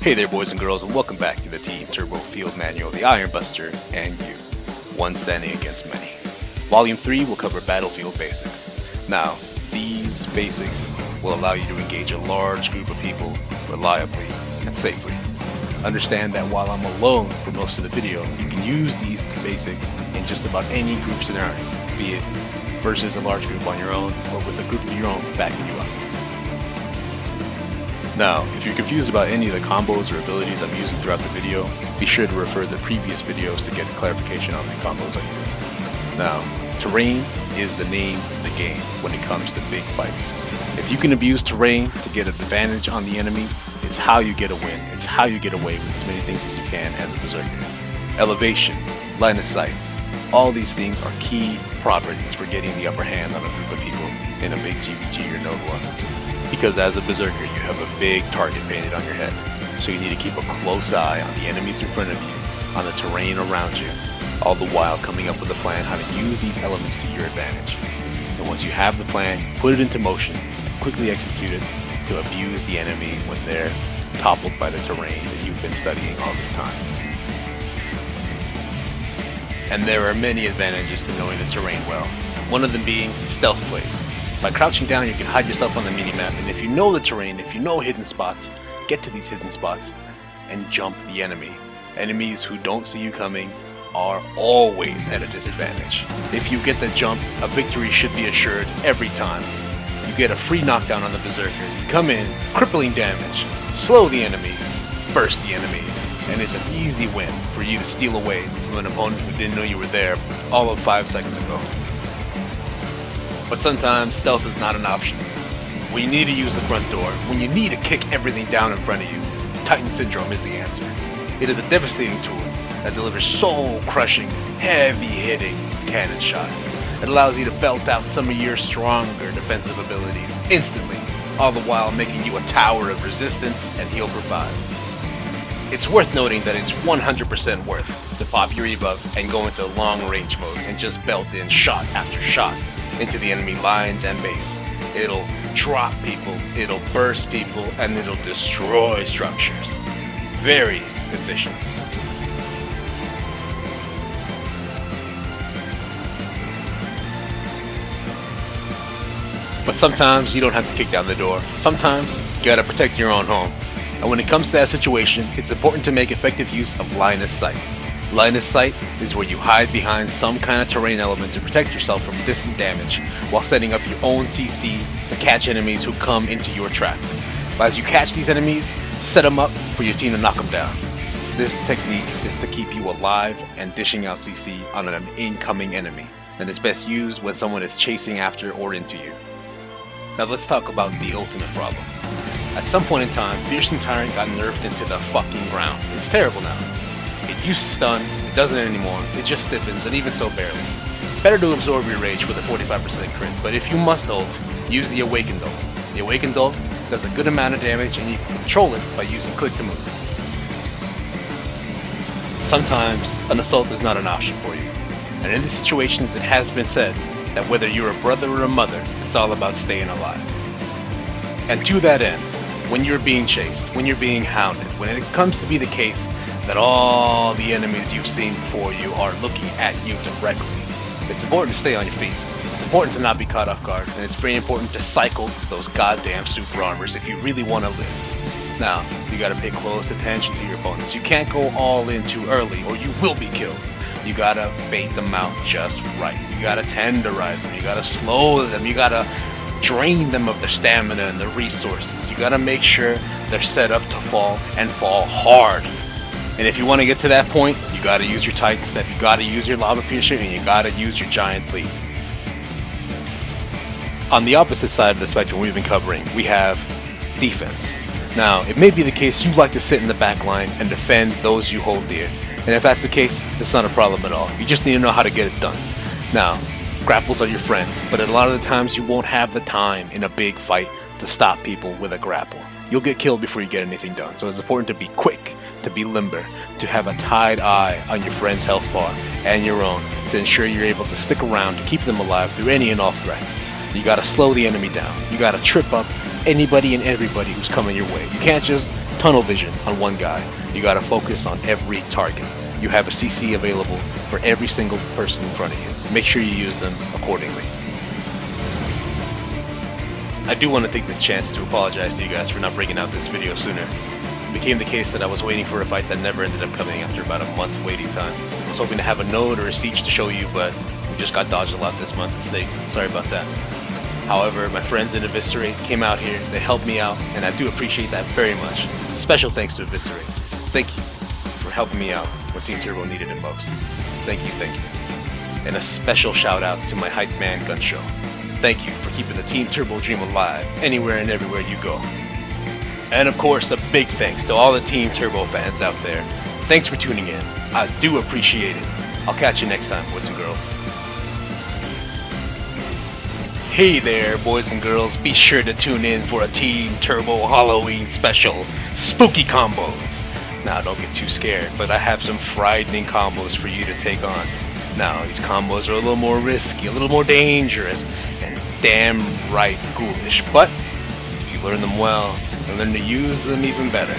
Hey there boys and girls, and welcome back to the Team Turbo Field Manual, the Iron Buster, and you, one standing against many. Volume 3 will cover battlefield basics. Now, these basics will allow you to engage a large group of people reliably and safely. Understand that while I'm alone for most of the video, you can use these basics in just about any group scenario, be it versus a large group on your own or with a group of your own backing you up. Now, if you're confused about any of the combos or abilities I'm using throughout the video, be sure to refer to the previous videos to get clarification on the combos I use. Now, terrain is the name of the game when it comes to big fights. If you can abuse terrain to get an advantage on the enemy, it's how you get a win. It's how you get away with as many things as you can as a Berserker. Elevation, line of sight, all these things are key properties for getting the upper hand on a group of people in a big GVG or Node War. Because as a Berserker, you have a big target painted on your head, so you need to keep a close eye on the enemies in front of you, on the terrain around you, all the while coming up with a plan how to use these elements to your advantage. And once you have the plan, put it into motion, quickly execute it to abuse the enemy when they're toppled by the terrain that you've been studying all this time. And there are many advantages to knowing the terrain well, one of them being stealth plays. By crouching down, you can hide yourself on the minimap, and if you know the terrain, if you know hidden spots, get to these hidden spots and jump the enemy. Enemies who don't see you coming are always at a disadvantage. If you get the jump, a victory should be assured every time. You get a free knockdown on the Berserker, you come in, crippling damage, slow the enemy, burst the enemy, and it's an easy win for you to steal away from an opponent who didn't know you were there all of 5 seconds ago. But sometimes stealth is not an option. When you need to use the front door, when you need to kick everything down in front of you, Titan Syndrome is the answer. It is a devastating tool that delivers soul-crushing, heavy-hitting cannon shots. It allows you to belt out some of your stronger defensive abilities instantly, all the while making you a tower of resistance and heal for 5. It's worth noting that it's 100% worth to pop your ebuff and go into long range mode and just belt in shot after shot into the enemy lines and base. It'll drop people, it'll burst people, and it'll destroy structures. Very efficient. But sometimes you don't have to kick down the door. Sometimes you gotta protect your own home. And when it comes to that situation, it's important to make effective use of line of sight. Line of sight is where you hide behind some kind of terrain element to protect yourself from distant damage while setting up your own CC to catch enemies who come into your trap. But as you catch these enemies, set them up for your team to knock them down. This technique is to keep you alive and dishing out CC on an incoming enemy, and it's best used when someone is chasing after or into you. Now let's talk about the ultimate problem. At some point in time, Fearsome Tyrant got nerfed into the fucking ground. It's terrible now. It used to stun, it doesn't anymore, it just stiffens, and even so barely. Better to absorb your rage with a 45% crit, but if you must ult, use the Awakened ult. The Awakened ult does a good amount of damage, and you can control it by using click to move. Sometimes, an assault is not an option for you, and in these situations it has been said that whether you're a brother or a mother, it's all about staying alive. And to that end, when you're being chased, when you're being hounded, when it comes to be the case that all the enemies you've seen before you are looking at you directly, it's important to stay on your feet. It's important to not be caught off guard, and it's very important to cycle those goddamn super armors if you really want to live. Now, you gotta pay close attention to your opponents. You can't go all in too early or you will be killed. You gotta bait them out just right. You gotta tenderize them, you gotta slow them, you gotta drain them of their stamina and their resources. You gotta make sure they're set up to fall and fall hard. And if you want to get to that point, you gotta use your Titan Step, you gotta use your Lava Piercer, and you gotta use your Giant Leap. On the opposite side of the spectrum we've been covering, we have defense. Now, it may be the case you like to sit in the back line and defend those you hold dear. And if that's the case, it's not a problem at all. You just need to know how to get it done. Now, grapples are your friend, but a lot of the times you won't have the time in a big fight to stop people with a grapple. You'll get killed before you get anything done, so it's important to be quick, to be limber, to have a tied eye on your friend's health bar and your own to ensure you're able to stick around to keep them alive through any and all threats. You gotta slow the enemy down. You gotta trip up anybody and everybody who's coming your way. You can't just tunnel vision on one guy. You gotta focus on every target. You have a CC available for every single person in front of you. Make sure you use them accordingly. I do want to take this chance to apologize to you guys for not bringing out this video sooner. It became the case that I was waiting for a fight that never ended up coming after about a month waiting time. I was hoping to have a node or a siege to show you, but we just got dodged a lot this month instead. Sorry about that. However, my friends in EVISCERATE came out here, they helped me out, and I do appreciate that very much. Special thanks to EVISCERATE. Thank you for helping me out when Team Turbo needed it most. Thank you, thank you. And a special shout out to my hype man Gunshow. Thank you for keeping the Team Turbo dream alive anywhere and everywhere you go. And of course, a big thanks to all the Team Turbo fans out there. Thanks for tuning in. I do appreciate it. I'll catch you next time, boys and girls. Hey there, boys and girls. Be sure to tune in for a Team Turbo Halloween special. Spooky combos. Now, don't get too scared, but I have some frightening combos for you to take on. Now, these combos are a little more risky, a little more dangerous, and damn right ghoulish. But if you learn them well and learn to use them even better,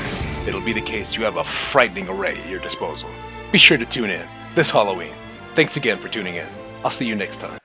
it'll be the case you have a frightening array at your disposal. Be sure to tune in this Halloween. Thanks again for tuning in. I'll see you next time.